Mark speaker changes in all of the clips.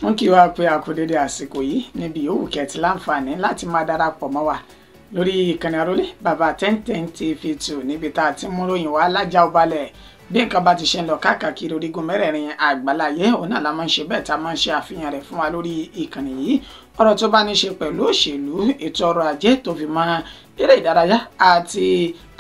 Speaker 1: wọ́n kí wá pé a kú dédé àsìkò yìí níbi yòówù kẹ́tì láǹfààní láti máa darapọ̀ mọ́ wa lórí ìkànnì àrólé bàbá 1010 TV2 níbi tá a ti mú ròyìn wá lájà ó balẹ̀ bí nǹkan bá ti ṣe ń lọ káàkiri orígun mẹ́rẹ̀ẹ̀rin àgbáláyé òun náà la máa ń ṣe bẹ́ẹ̀ tá a máa ń ṣe àfihàn rẹ̀ fún wa lórí ìkànnì yìí ọ̀rọ̀ tó bá ní ṣe pẹ̀lú òṣèlú ètò ọrọ̀ ajé tó fi mọ́ eré ìdárayá àti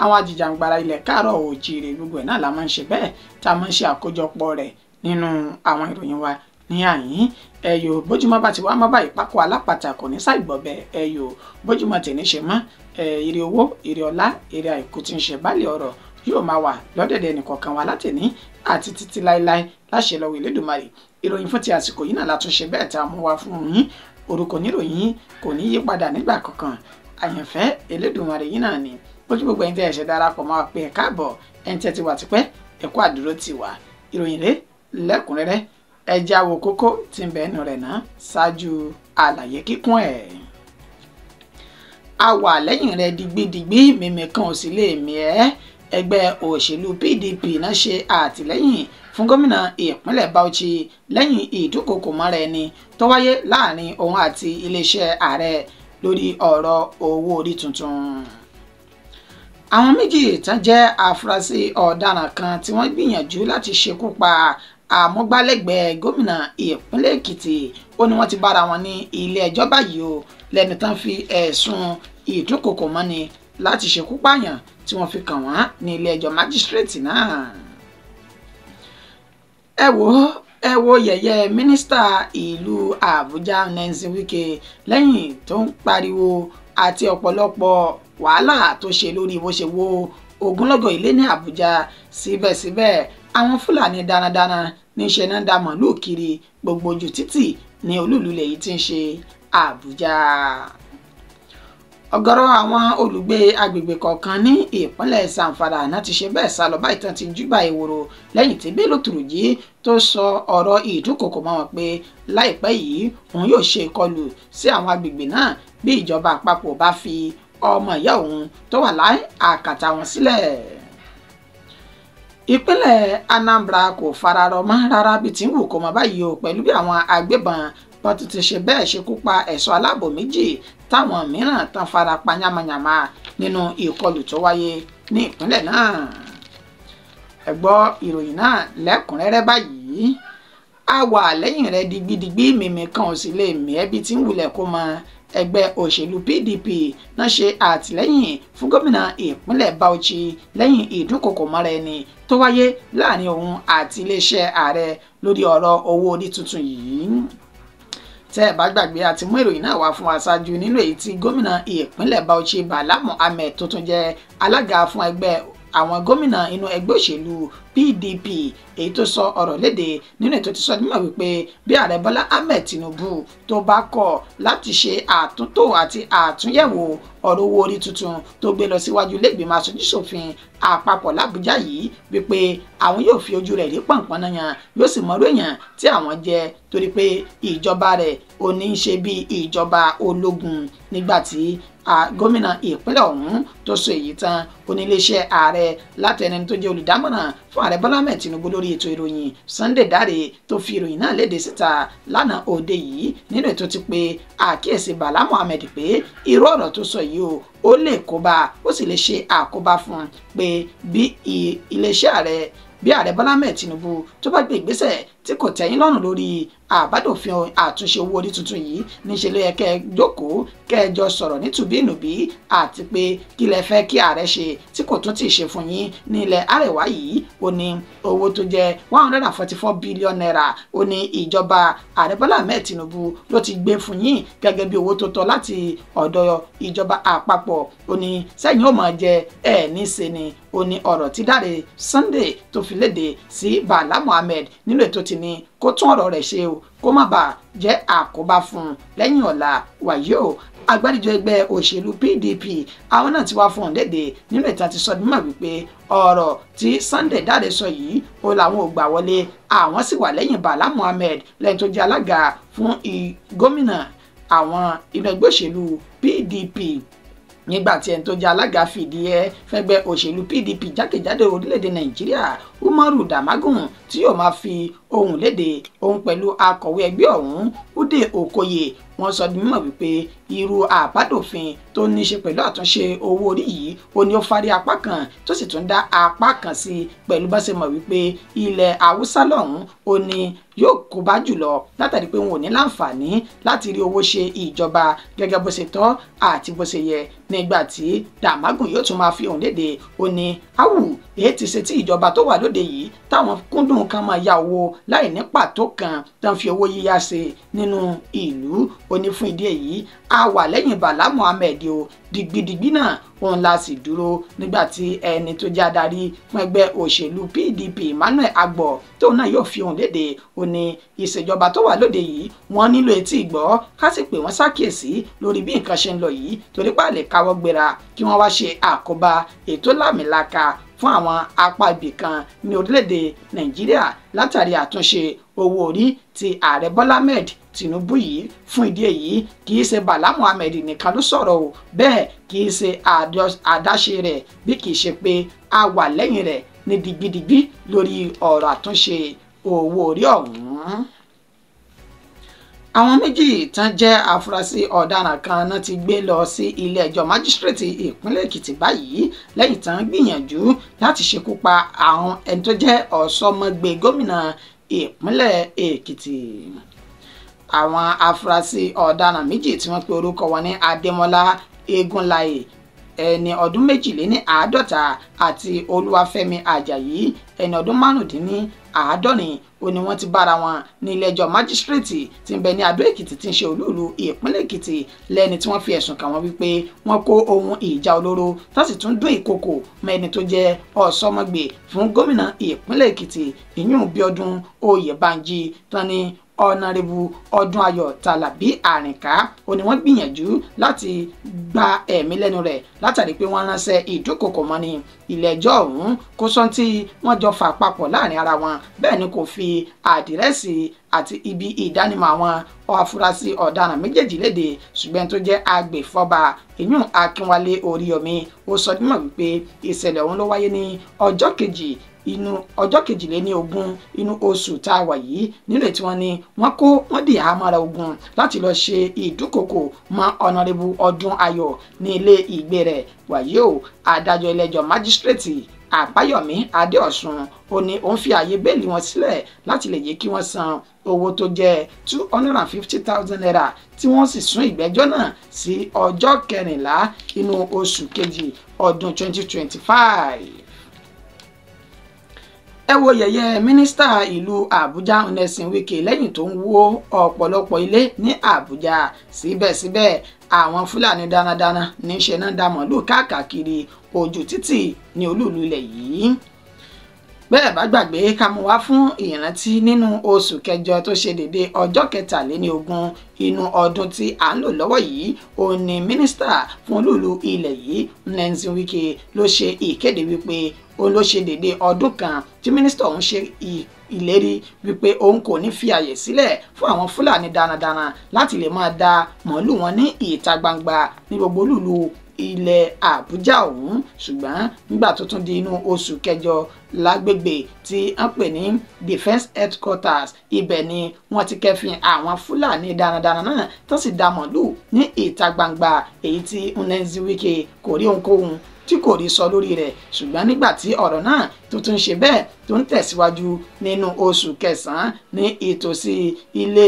Speaker 1: àwọn ajìjàǹgbara ilẹ̀ káàárọ̀ oòjíire gbogbo ẹ̀ náà la máa ń ṣe bẹ́ẹ̀ tá a máa ń ṣe àkójọpọ̀ rẹ̀ nínú àwọn ìròyìn wa ní àyín ẹyọ bójúmọ́ bá ti wá mọ́ báyìí pákó alápàtà kò ní ṣàìgbọ̀bẹ ẹyọ bójúmọ́ tẹ̀ ní ṣe mọ́ ire owó ire ọlá ire àìkú tí ń ṣe báàlẹ̀ ọ̀rọ̀ yóò máa wà lọ́dẹ̀dẹ̀ nìkọ̀ọ̀kan wa látẹ̀ní àti títí láéláé láṣẹ lọ́wọ́ Elédùmarè ìròyìn fún ti àsìkò yìí náà látúnṣe bẹ́ẹ̀ tá a mú wá fún yín orúkọ níròyìn kò ní yí padà nígbà kankan àyànfẹ́ Elédùmarè yìí náà ni bójú gbogbo ẹni tẹ́ ẹ ṣe darapọ̀ máa pè é káàbọ̀ ẹni tẹ́ ti wà tipẹ́ ẹ̀kọ́ àdúró ti wà ìròyìn rẹ̀ lẹ́kùnrẹ́rẹ́ ẹja wo kókó tí ń bẹ ẹnu rẹ̀ náà ṣáájú àlàyé kíkún ẹ̀. a wà lẹ́yìn rẹ̀ digbidigbi mímí kan ò sì lè mí ẹ́ ẹgbẹ́ òṣèlú PDP náà ṣe àtìlẹ́yìn fún gómìnà ìpínlẹ̀ Bauchi lẹ́yìn ìdúkokò mọ́ra ẹni tó wáyé láàrin òun àti iléeṣẹ́ ààrẹ lórí ọ̀rọ̀ owó orí tuntun. àwọn méjì tán jẹ́ afurasí ọ̀daràn kan tí wọ́n gbìyànjú láti ṣekú pa àmúgbálẹ́gbẹ̀ẹ́ gómìnà ìpínlẹ̀ Èkìtì ó ní wọ́n ti bára wọn ní ilé ẹjọ́ báyìí o lẹ́nu tán fi ẹ̀sùn ìdúkokò mọ́ni láti ṣekú pààyàn tí wọ́n fi kàn wọ́n ní ilé ẹjọ́ májísírèètì náà. ẹ wo yẹ̀yẹ́ mínísítà ìlú Àbújá Nancy Wike lẹ́yìn tó ń pariwo àti ọ̀pọ̀lọpọ̀ wàhálà tó ṣe lórí bó ṣe wo ogunlọ́gọ̀ ilé ní Àbújá síbẹ̀síbẹ̀ àwọn Fúlàní darandaran níṣẹ́ náà dá màálù kiri gbogbo ojú títì ní olúlulẹ̀ yìí tí ń ṣe Àbújá. ọ̀gọ̀rọ̀ àwọn olùgbé agbègbè kọ̀ọ̀kan ní ìpínlẹ̀ Zamfara náà ti ṣe bẹ́ẹ̀ sálọ báyìí tán ti júbà ìwòrò lẹ́yìn tí Bello Turji tó sọ ọ̀rọ̀ ìdúkokò mọ́ wọn pé láìpẹ́ yìí òun yóò ṣe ìkọlù sí àwọn agbègbè náà bí ìjọba àpapọ̀ bá fi ọmọ ìyá òun tó wà láì àkàtà wọn sílẹ̀. ìpínlẹ̀ Anambra kò fararọ mọ́ rárá bí tí ń wù kó mọ́ báyìí o pẹ̀lú bí àwọn agbébọn bọ́n ti ti ṣe bẹ́ẹ̀ ṣekú pa ẹ̀ṣọ́ aláàbò méjì táwọn mìíràn tán fara pa yánmayànmá nínú ìkọlù tó wáyé ní ìpínlẹ̀ náà. ẹ gbọ́ ìròyìn náà lẹ́kùnrẹ́rẹ́ báyìí a wà lẹ́yìn rẹ̀ digbidigbi mímí kan ò sì lè mí ẹbí tí ń wulẹ̀ kó mọ ẹgbẹ́ òṣèlú PDP náà ṣe àtìlẹ́yìn fún gómìnà ìpínlẹ̀ Bauchi lẹ́yìn ìdúnkokò mọ́ra ẹni tó wáyé láàrin òun àti iléeṣẹ́ ààrẹ lórí ọ̀rọ̀ owó orí tuntun yìí. tẹ́ ẹ bá gbàgbé àti mú ìròyìn náà wá fún aṣáájú nínú èyí tí gómìnà ìpínlẹ̀ Bauchi Bala Mohammed tó tún jẹ́ alága fún ẹgbẹ́ àwọn gómìnà inú ẹgbẹ́ òṣèlú PDP èyí tó sọ ọ̀rọ̀ léde nínú ètò tí sọdúnmọ̀ wípé bí ààrẹ Bọ́lá Ahmed Tinubu tó bá kọ̀ láti ṣe àtúntò àti àtúnyẹ̀wò ọ̀rọ̀ owó orí tuntun tó gbé lọ síwájú ilé ìgbìmọ̀ aṣojú-ṣòfin àpapọ̀ l'Àbújá yìí wípé àwọn yóò fi ojú rẹ̀ rí pọ̀npọ̀n náà yàn yóò sì mọ̀rú èèyàn tí àwọn jẹ́ torí pé ìjọba rẹ̀ ò ní í ṣe bí ìjọba ológun nígbà tí gómìnà ìpínlẹ̀ ọ̀hún tó sọ èyí tán oníléeṣẹ́ ààrẹ látẹnẹni tó jẹ́ olùdámọ̀ràn fún ààrẹ Bọ́lá Ahmed Tinubu lórí ètò ìròyìn Sunday Dare tó fi ìròyìn náà léde síta lánàá òde yìí nínú ètò ti pé àkíyèsí Bala Mohammed pé irú ọ̀rọ̀ tó sọ yìí ó lè kóbá ó sì lè ṣe àkóbá fún un pé bí iléeṣẹ́ ààrẹ bí ààrẹ Bọ́lá Ahmed Tinubu tó bá gbé ìgbésẹ̀ tí kò tẹ́yìn lọ́rùn lórí àbádòfin àtúnṣe owó orí tuntun yìí níṣẹ́ ló yẹ kẹ́ ẹ jókòó kẹ́ ẹ jọ sọ̀rọ̀ nítùbínùbí àti pé kí lẹ fẹ́ kí ààrẹ ṣe tí kò tún ti ṣe fún yín ní ilẹ̀ àrẹwà yìí ó ní owó tó jẹ́ 144 billion naira ó ní ìjọba ààrẹ Bọ́lá Ahmed Tinubu ló ti gbé fún yín gẹ́gẹ́ bí owó tó tọ́ láti ọ̀dọ̀ ìjọba àpapọ̀ ó ní sẹ́yìn ó máa jẹ ẹ̀ ní ṣe ni ó ní ọ̀rọ̀ tí Dáre Sunday tó fi léde sí Bala Mohammed nínú ètò tí ní kó tún ọ̀rọ̀ rẹ̀ ṣe o kó má bàa jẹ́ àkóbá fún un lẹ́yìn ọ̀la wàyí o agbáríjọ ẹgbẹ́ òṣèlú PDP àwọn náà ti wá fún un léde nínú ìta ti sọdún mọ́ wípé ọ̀rọ̀ tí Sunday Dare sọ yìí ó làwọn ò gbà wọlé àwọn sì wà lẹ́yìn Bala Mohammed lẹ́yìn tó jẹ́ alága fún gómìnà àwọn inú ẹgbẹ́ òṣèlú PDP nígbà tí ẹni tó jẹ́ alága fìdí ẹ fẹ́gbẹ́ òṣèlú PDP jákèjádò orílẹ̀-èdè Nàìjíríà Umaru Damagum tí yóò máa fi ohùn léde. Òun pẹ̀lú akọ̀wé ẹgbẹ́ ọ̀hún Ude Okoye wọ́n sọ di mímọ̀ wípé irú àbádòfin tó ní ṣe pẹ̀lú àtúnṣe owó orí yìí ó ní ó fárí apá kan tó sì tún dá apá kan sí pẹ̀lú bá ṣe mọ̀ wípé ilẹ̀ Haúsá lọ́hùn ó ní yóò kó bá jùlọ látàrí pé wọn ò ní láǹfààní láti rí owó ṣe ìjọba gẹ́gẹ́ bó ṣe tọ́ àti bó ṣe yẹ. Nígbà tí Damagum yóò tún máa fi ohùn léde ó ní áwù èyí ti ṣe tí ìjọba tó wà lóde yìí táwọn kúndùn kan máa ya owó láì ní pàtó kan tán fi owó yíyá ṣe nínú ìlú. Ó ní fún ìdí èyí a wà lẹ́yìn Bala Mohammed o dìgbìdìgbì náà òun la sì dúró. Nígbà tí ẹni tó jẹ́ adarí fún ẹgbẹ́ òṣèlú PDP Emmanuel Agbo tóun náà yóò fi ohùn léde ó ní ìṣèjọba tó wà lóde yìí wọ́n nílò etí ìgbọ́ ká sì pè wọ́n ṣàkíyèsí lórí bí nǹkan ṣe ń lọ yìí torí pàlẹ́ káwọ́ gbéra kí wọ́n wá ṣe àkóbá ètò lámìlaka fún àwọn apá ibì kan ní orílẹ̀-èdè Nàìjíríà látàrí àtúnṣe owó orí ti ààrẹ Bọ́lá Ahmed Tinubu yìí. Fún ìdí èyí kì í ṣe Bala Mohammed nìkan ló sọ̀rọ̀ o bẹ́ẹ̀ kì í ṣe àdáṣe rẹ̀ bí kì í ṣe pé a wà lẹ́yìn rẹ̀ ní digbidigbi lórí ọ̀rọ̀ àtúnṣe owó orí ọ̀hún. Àwọn méjì tán jẹ́ afurasí ọ̀daràn kan náà ti gbé lọ sí ilé ẹjọ́ májísírèètì ìpínlẹ̀ Èkìtì báyìí lẹ́yìn tán gbìyànjú láti ṣekú pa àwọn ẹni tó jẹ́ ọ̀ṣọ́mọgbé gómìnà ìpínlẹ̀ Èkìtì. Àwọn afurasí ọ̀daràn méjì tí wọ́n pe orúkọ wọn ní Adémọ́lá Egunláyè ẹni ọdún 52 àti Olúwafẹ́mi Àjàyí ẹni ọdún 55 ó ní wọ́n ti bára wọn ní ilé-ẹjọ́ májísírèètì tí ń bẹ ní Adó Èkìtì tí ń ṣe olúùlú ìpínlẹ̀ Èkìtì lẹ́ni tí wọ́n fi ẹ̀sùn kàn wọ́n wípé wọ́n kó ohun ìjà olóró tó sì tún dún ìkòkò mọ́ ẹni tó jẹ́ ọ̀ṣọ́mọgbé fún gómìnà ìpínlẹ̀ Èkìtì ìyún Bíọ́dún Oyèbánjí tán ní ọ̀nàrẹ́bù Ọdúnayọ̀ Tàlàbí Àrìnká ó ní wọ́n gbìyànjú láti gba ẹ̀mí lẹ́nu rẹ̀ látàrí pé wọ́n ránṣẹ́ ìdúkòkò mọ́ ní ilé ẹjọ́ ọ̀hún kó sọ́n tí wọ́n jọ fà papọ̀ láàrin ara wọn bẹ́ẹ̀ ni kò fi àdírẹ́sì àti ibi ìdánimọ̀ àwọn afurasí ọ̀daràn méjèèjì léde ṣùgbọ́n tó jẹ́ agbèfọ́ba ìyún Akínwálé Oríyọmí ó sọ dímọ̀ wípé ìṣẹ̀lẹ̀ ọ̀hún ló wáyé ní ọjọ́ 22 inú oṣù tá a wà yìí nílẹ̀ tí wọ́n ní wọ́n dì àmọ́ra ogun láti lọ ṣe ìdúkòkò mọ́ ọ̀nàrẹ́bù Ọdúnayọ̀ ní ilé ìgbé rẹ̀ wàyí o adájọ́ ilé-ẹjọ́ májísírèètì Àbáyọ̀mí Adéọ̀sùn ó ní òun fi ààyè bẹ́ẹ̀lì wọn sílẹ̀ láti lè jẹ́ kí wọ́n san owó tó jẹ́ 250,000 naira tí wọ́n sì sún ìgbẹ́jọ́ náà sí ọjọ́ 14 inú oṣù kejì ọdún 2025. Ẹ wo yẹ̀yẹ́ mínísítà ìlú Àbújá Nyesom Wike lẹ́yìn tó ń wó ọ̀pọ̀lọpọ̀ ilé ní Àbújá. Síbẹ̀síbẹ̀ àwọn Fúlàní darandaran níṣẹ́ náà dá màálù káàkiri ojú títì ní olúùlú ilẹ̀ yìí. Bẹ́ẹ̀ bá gbàgbé ká mú wá fún ìrántí nínú oṣù kẹjọ tó ṣe dédé ọjọ́ 23 inú ọdún tí à ń lò lọ́wọ́ yìí òun ni mínísítà fún olúùlú ilẹ̀ yìí Nyesom Wike ló ṣe ìkéde wípé òun ló ṣe dédé ọdún kan tí mínísítà ọ̀hún ṣe ìlérí wípé òun kò ní fi àyè sílẹ̀ fún àwọn Fúlàní darandaran láti lè máa da màálù wọn ní ìta gbangba ní gbogbo olúùlú ilẹ̀ Àbújá ọ̀hún ṣùgbọ́n nígbà tó tún di inú oṣù kẹjọ lágbègbè tí wọ́n pè ní Defence Headquarters ibẹ̀ ni wọ́n ti kẹ́fìn àwọn Fúlàní darandaran náà tó sì da màálù ní ìta gbangba èyí tí Nyesom Wike kò rí ohunkóhun tí kò rí sọ lórí rẹ̀ ṣùgbọ́n nígbà tí ọ̀rọ̀ náà tó tún ṣe bẹ́ẹ̀ tó ń tẹ̀síwájú nínú oṣù kẹsàn-án ní ìtòsí ilé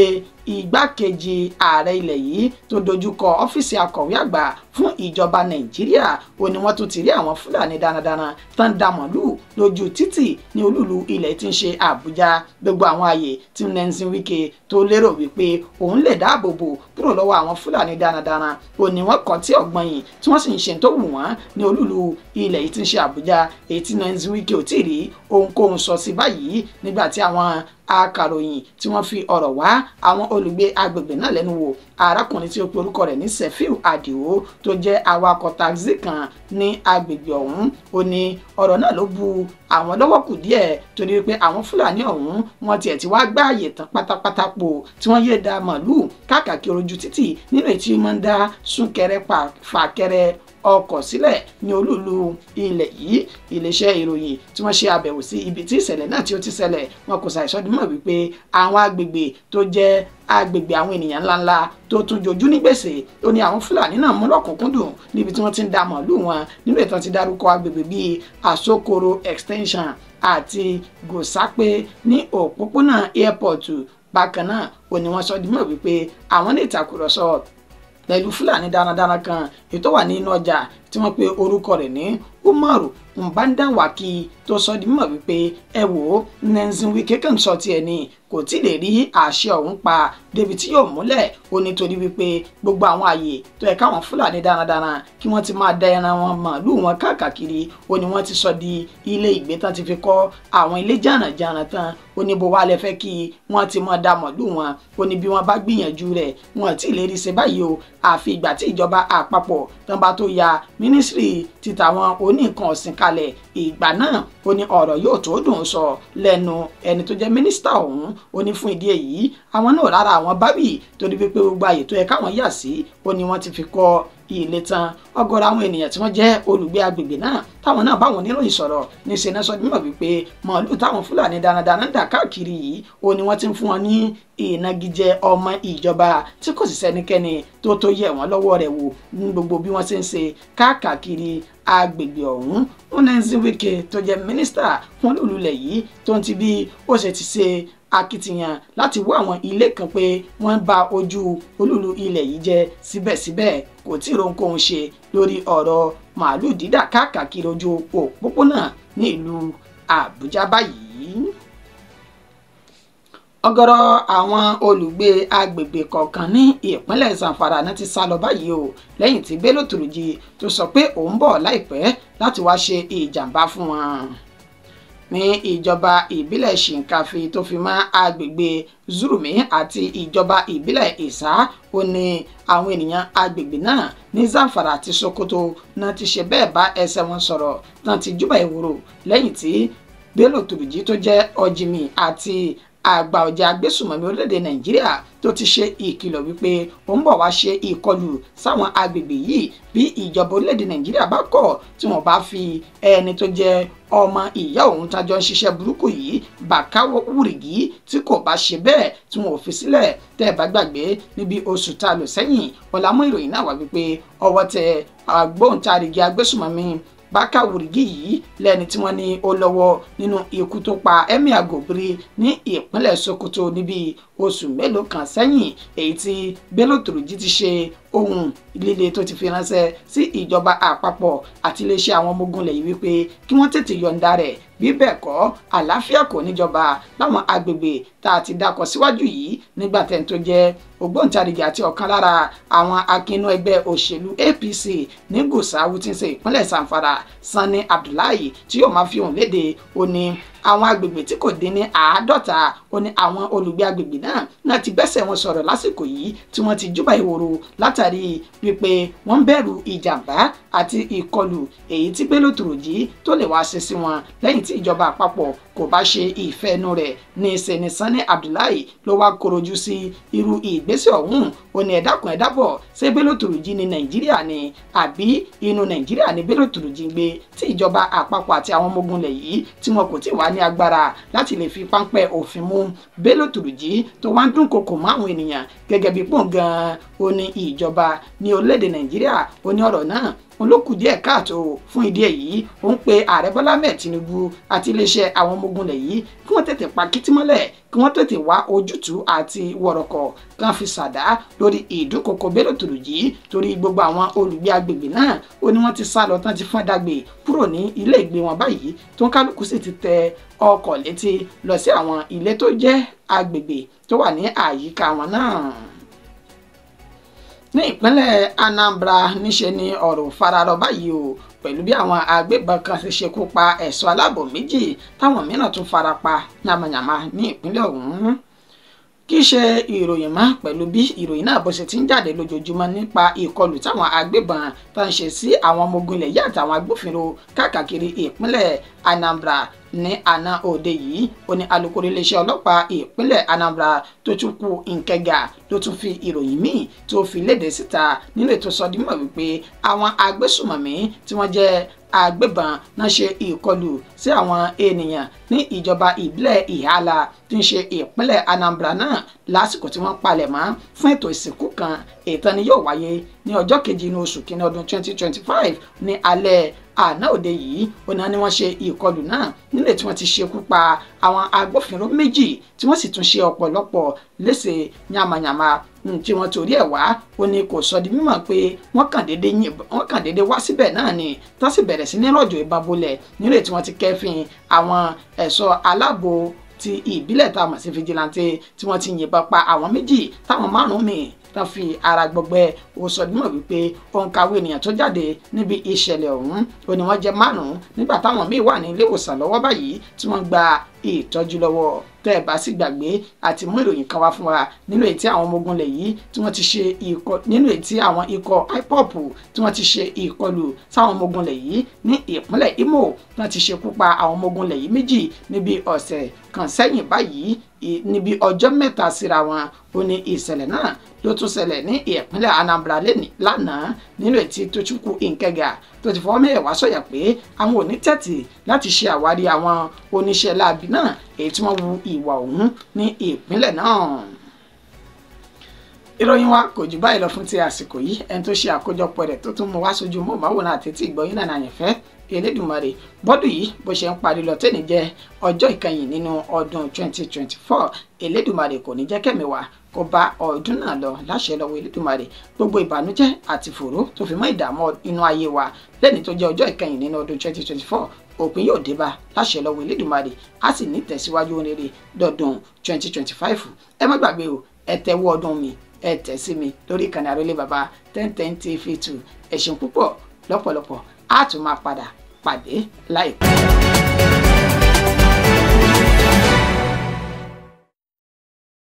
Speaker 1: igbákejì ààrẹ ilẹ̀ yìí tó dojúkọ ọ́fíìsì akọ̀wé àgbà fún ìjọba Nàìjíríà ó ní wọ́n tún ti rí àwọn Fúlàní darandaran tó ń da màálù lójú títì ní olúùlú ilẹ̀ tí ń ṣe Àbújá gbogbo àwọn ààyè tí Nyesom Wike tó lérò wípé òun lè dáàbò bò kúrò lọ́wọ́ àwọn Fúlàní darandaran ó ní wọ́n kọ́ tí ọ̀gbọ́n yìí tí wọ́n sì ń ṣe tó wù wọ́n ní olúùlú ilẹ̀ yìí tí ń ṣe Àbújá èyí tí Nyesom Wike ò tí ì rí ohunkóhun sọ sí báyìí nígbà tí àwọn akàròyìn tí wọ́n fi ọ̀rọ̀ wá àwọn olùgbé agbègbè náà lẹ́nu wò arákùnrin tí ó pe orúkọ rẹ̀ ní Sefiu Adio tó jẹ́ awakọ̀ taxi kan ní agbègbè ọ̀hún ó ní ọ̀rọ̀ náà ló bu àwọn lọ́wọ́ kù díẹ̀ torí pé àwọn Fúlàní ọ̀hún wọ́n tiẹ̀ ti wá gbá àyè tán pátápátá pò tí wọ́n yé da màálù káàkiri ojú títì nínú èyí tí wọ́n ń dá súnkẹrẹ fàkẹrẹ ọkọ̀ sílẹ̀ ní olúlu ilẹ̀ yìí. Iléeṣẹ́ ìròyìn tí wọ́n ṣe àbẹ̀wò sí ibi tí ìṣẹ̀lẹ̀ náà tí ó ti ṣẹlẹ̀ wọn kò ṣàìsọdímọ̀ wípé àwọn agbègbè tó jẹ́ agbègbè àwọn ènìyàn ńláńlá tó tún jojú ní gbèsè ó ní àwọn Fúlàní náà mú lọ́kùnkúndùn níbi tí wọ́n ti ń da màálù wọn nínú ìtàn ti dárúkọ agbègbè bíi Asokoro extension àti Gòsápé ní òpópónà airport. Bákan náà ó ní wọ́n sọ dímọ̀ wípé àwọn ní ìtàkùrọ̀sọ pẹ̀lú Fúlàní darandaran kan ètò wà nínú ọjà tí wọ́n pe orúkọ rẹ̀ ní Umaru Mbandawaki tó sọ di mímọ̀ wípé ẹ wò ó Nyesom Wike kàn sọ tiẹ̀ ni kò tí lè rí àṣẹ ọ̀hún pa débi tí yóò múlẹ̀ ó nítorí wípé gbogbo àwọn àyè tó yẹ káwọn Fúlàní darandaran kí wọ́n ti máa da ẹran wọn màálù wọn káàkiri ó ní wọ́n ti sọ di ilé ìgbé tán ti fi kọ́ àwọn ilé jàǹrànjàǹràn tán ó ní bó wá lẹ fẹ́ kí wọ́n ti máa da màálù wọn ó ní bí wọ́n bá gbìyànjú rẹ̀ wọn tí lè rí ṣe báyìí o àfi ìgbà tí ìjọba àpapọ̀ tán bá tó ya mínísírì ti tàwọn oníǹkan ọ̀sìn kalẹ̀ ìgbà náà ó ní ọ̀rọ̀ yóò tó dùn sọ lẹ́nu ẹni tó jẹ́ mínísítà ọ̀hún ó ní fún ìdí èyí àwọn náà rárá àwọn bábì torí pé gbogbo àyè tó yẹ káwọn yà sí ó ní wọ́n ti fi kọ́ ilé tán. Ọ̀gọ̀rọ̀ àwọn ènìyàn tí wọ́n jẹ́ olùgbé agbègbè náà táwọn náà báwọn oníròyìn sọ̀rọ̀ ní sẹ́nà sọ mímọ̀ wípé màálù táwọn Fúlàní darandaran dà káàkiri yìí ó ní wọ́n ti ń fún wọn ní ìnagijẹ ọmọ ìjọba tí kò sì sẹ́nikẹ́ni tó yẹ wọ́n lọ́wọ́ rẹ̀ wò ní gbogbo bí wọ́n ṣe ń ṣe káàkiri agbègbè ọ̀hún. Nyesom Wike tó jẹ́ mínísítà fún olúlẹ̀ yìí tó ń ti bí ó ṣe ti ṣe akitiyan láti wá àwọn ilé kan pé wọ́n bà ojú olúlu ilẹ̀ yìí jẹ́ síbẹ̀síbẹ̀ kò tí ì ronkóhun ṣe lórí ọ̀rọ̀ màálù dídà káàkiri ojú òpópónà ní ìlú Àbújá báyìí. Ọ̀gọ̀rọ̀ àwọn olùgbé agbègbè kọ̀ọ̀kan ní ìpínlẹ̀ Zamfara náà ti sá lọ báyìí o lẹ́yìn tí Bello Turji tó sọ pé òun bọ̀ láìpẹ́ láti wá ṣe ìjàmbá fún wọn. Ní ìjọba ìbílẹ̀ Shinkafi tó fi mọ́ agbègbè Zurmi àti ìjọba ìbílẹ̀ Isa ó ní àwọn ènìyàn agbègbè náà ní Zamfara àti Sokoto náà ti ṣe bẹ́ẹ̀ bá ẹsẹ̀ wọn sọ̀rọ̀ tán ti júbà ìwòrò lẹ́yìn tí Bello Turji tó jẹ́ ọ̀jìmì àti àgbà ọ̀jà agbésùmọ̀mí orílẹ̀-èdè Nàìjíríà tó ti ṣe ìkìlọ̀ wípé ó ń bọ̀ wá ṣe ìkọlù sáwọn agbègbè yìí bí ìjọba orílẹ̀-èdè Nàìjíríà bá kọ̀ tí wọ́n bá fi ẹni tó jẹ́ ọmọ ìyá òun tájọ́ ń ṣiṣẹ́ burúkú yìí Bakawo Wurigi tí kò bá ṣe bẹ́ẹ̀ tí wọn ò fi sílẹ̀ tẹ́ ẹ bá gbàgbé níbi oṣù tá a lò sẹ́yìn ọ̀làmú ìròyìn náà wà wípé ọwọ́ tẹ agbóhùntarìgì agbésùmọ̀mí Bakawo Wurigi yìí lẹ́ni tí wọ́n ní ó lọ́wọ́ nínú ikú tó pa Emir Gobiri ní ìpínlẹ̀ Sokoto níbi oṣù mélòó kan sẹ́yìn èyí tí Bello Turji ti ṣe ohun líle tó ti fi ránṣẹ́ sí ìjọba àpapọ̀ àti iléeṣẹ́ àwọn ọmọ ogun ilẹ̀ yìí wípé kí wọ́n tètè yọ̀ǹda rẹ̀ bí bẹ́ẹ̀ kọ́ àlàáfíà kò níjọba láwọn agbègbè tá a ti dákọ̀ síwájú yìí nígbà tẹ́ni tó jẹ́ ògbóǹtarìgì àti ọ̀kan lára àwọn akínú ẹgbẹ́ òṣèlú APC ní Gusau tí ń ṣe ìpínlẹ̀ Zamfara Sani Abdullahi tí yóò máa fi hàn léde ó ní àwọn agbègbè tí kò dín ní 50 ó ní àwọn olùgbé agbègbè náà ti bẹ́sẹ̀ wọn sọ̀rọ̀ lásìkò yìí tí wọ́n ti júbà ìhòòrò látàrí wípé wọ́n ń bẹ̀rù ìjàmbá àti ìkọlù èyí tí Bello Turji tó lè wá ṣe sí wọn lẹ́yìn tí ìjọba àpapọ̀ kò bá ṣe ìfẹ́nu rẹ̀ ní sẹ́ni Sani Abdullahi ló wá korojú sí irú ìgbésẹ̀ ọ̀hún ó ní ẹ̀dákun ẹ̀dábọ̀ ṣé Bello Turji ní Nàìjíríà ni àbí inú Nàìjíríà ni Bello Turji gbé tí ìjọba àpapọ̀ àti àwọn ọmọ ogun ilẹ̀ yìí tí wọn kò tí wá ní agbára láti lè fi páńpẹ́ òfin mú Bello Turji tó wá ń dúnkokò mọ́ àwọn ènìyàn gẹ́gẹ́ bí pọ́n gan-an ó ní ìjọba ní orílẹ̀-èdè Nàìjíríà ó ní ọ̀rọ̀ náà olókù díẹ̀ káàtó fún ìdí èyí ó ń pe ààrẹ Bọ́lá Ahmed Tinubu àti iléeṣẹ́ àwọn ọmọ ogun ilẹ̀ yìí kí wọ́n tètè pa kìtìmọ́lẹ̀ kí wọ́n tètè wá ojútùú àti wọ̀rọ̀kọ̀ kan fi ṣàdá lórí ìdúnkokò Bello Turji torí gbogbo àwọn olùgbé agbègbè náà ó ní wọ́n ti sá lọ tán ti fọ́n dàgbé kúrò ní ilé ìgbé wọn báyìí tó ń kálukú sì ti tẹ ọkọ̀ létí lọ sí àwọn ilé tó jẹ́ agbègbè tó wà ní àyíká wọn náà. Ní ìpínlẹ̀ Anambra níṣe ni ọ̀rọ̀ fararọ báyìí o pẹ̀lú bí àwọn agbébọn kan ṣe ṣekú pa ẹ̀ṣọ́ aláàbò méjì táwọn mìíràn tún fara pa yamayama ní ìpínlẹ̀ ọ̀hún. Kì í ṣe ìròyìn mọ́ pẹ̀lú bí ìròyìn náà bó ṣe ti ń jáde lójoojúmọ́ nípa ìkọlù táwọn agbébọn tó ń ṣe sí àwọn ọmọ ogun ilẹ̀ yìí àtàwọn agbófinró káàkiri ìpínlẹ̀ Anambra ní àná òde yìí ó ní alukoro iléeṣẹ́ ọlọ́pàá ìpínlẹ̀ Anambra Tochukwu Nkega ló tún fi ìròyìn míì tó fi léde síta nínú ètò sọdímọ̀ wípé àwọn agbésùmọ̀mí tí wọ́n jẹ́ agbébọn náà ṣe ìkọlù sí àwọn ènìyàn ní ìjọba ìbílẹ̀ Ìhàlà tí ń ṣe ìpínlẹ̀ Anambra náà lásìkò tí wọ́n palẹ̀ mọ́ fún ètò ìsìnkú kan ètò ni yóò wáyé ní ọjọ́ kejì inú oṣù kínní ọdún 2025 ní alẹ́ àná òde yìí ó náà ni wọ́n ṣe ìkọlù náà nílé tí wọ́n ti ṣekú pa àwọn agbófinró méjì tí wọ́n sì tún ṣe ọ̀pọ̀lọpọ̀ léṣe yamayama tí wọ́n torí ẹ̀ wá ó ní kò sọ di mímọ̀ pé wọ́n kàn déédé wá síbẹ̀ náà ni tó sì bẹ̀rẹ̀ sí ní rọ̀jò ìbọn bolẹ̀ nílé tí wọ́n ti kẹ́fìn àwọn ẹ̀ṣọ́ aláàbò ti ìbílẹ̀ tá a mọ̀ sí fìjìláńtì tí wọ́n ti yìnbọn pa àwọn méjì táwọn márùn-ún míì tán fi ara gbọgbẹ́ ó sọ dímọ̀ wípé òǹkàwé ènìyàn tó jáde níbi ìṣẹ̀lẹ̀ ọ̀hún ó ní wọ́n jẹ́ márùn-ún nígbà táwọn míì wà ní ilé ìwòsàn lọ́wọ́ báyìí tí wọ́n gba ìtọ́jú lọ́wọ́ tẹ́ ẹ bá sì gbàgbé àti mú ìròyìn kan wá fún wa nínú èyí tí àwọn ọmọ ogun lẹ̀ yìí tí wọ́n ti ṣe nínú èyí tí àwọn ikọ̀ IPOB tí wọ́n ti ṣe ìkọlù sáwọn ọmọ ogun lẹ̀ yìí ní ìpínlẹ̀ Imo tí wọ́n ti ṣekú pa àwọn ọmọ ogun lẹ̀ yìí méjì níbi ọ̀sẹ̀ kan sẹ́yìn báyìí níbi ọjọ́ mẹ́ta síra wọn ó ní ìṣẹ̀lẹ̀ náà ló tún ṣẹlẹ̀ ní ìpínlẹ̀ Anambra lánàá nínú èyí tí Tochukwu Nkega tó ti fọwọ́ mẹ́wàá sọ̀yà pé àwọn ò ní tẹ́tí láti ṣe àwárí àwọn oníṣẹ́ láabi náà èyí tí wọ́n wu ìwà ọ̀hún ní ìpínlẹ̀ náà. ìròyìn wa kò jù báyìí lọ fún ti àsìkò yìí ẹni tó ṣe àkójọpọ̀ rẹ̀ tó tún mú wá sójú móhùnmáwòrán àti tí ìgbọ́yìn náà àyànfẹ́ Elédùmarè bọ́dún yìí bó ṣe ń parí lọ tẹ́ni jẹ́ ọjọ́ ìkẹyìn nínú ọdún 2024 Elédùmarè kò ní jẹ́ kẹ́mi wá kó bá ọdún náà lọ láṣẹ lọ́wọ́ Elédùmarè gbogbo ìbànújẹ́ àti fòró tó fi mọ́ ìdààmú inú ayé wa lẹ́ni tó jẹ́ ọjọ́ ìkẹyìn nínú ọdún 2024 òpin yóò dé bá láṣẹ lọ́wọ́ Elédùmarè á sì ní tẹ̀síwájú rere dọ̀dún 2025 ẹ má gbàgbé o ẹ tẹ́wọ́ ọdún mi ẹ tẹ̀ sí mi lórí ìkànnì Àrólé Bàbá 1010 TV2 ẹ ṣeun púpọ̀ lọ́pọ̀lọpọ̀ á tún máa padà pàdé láìpẹ́.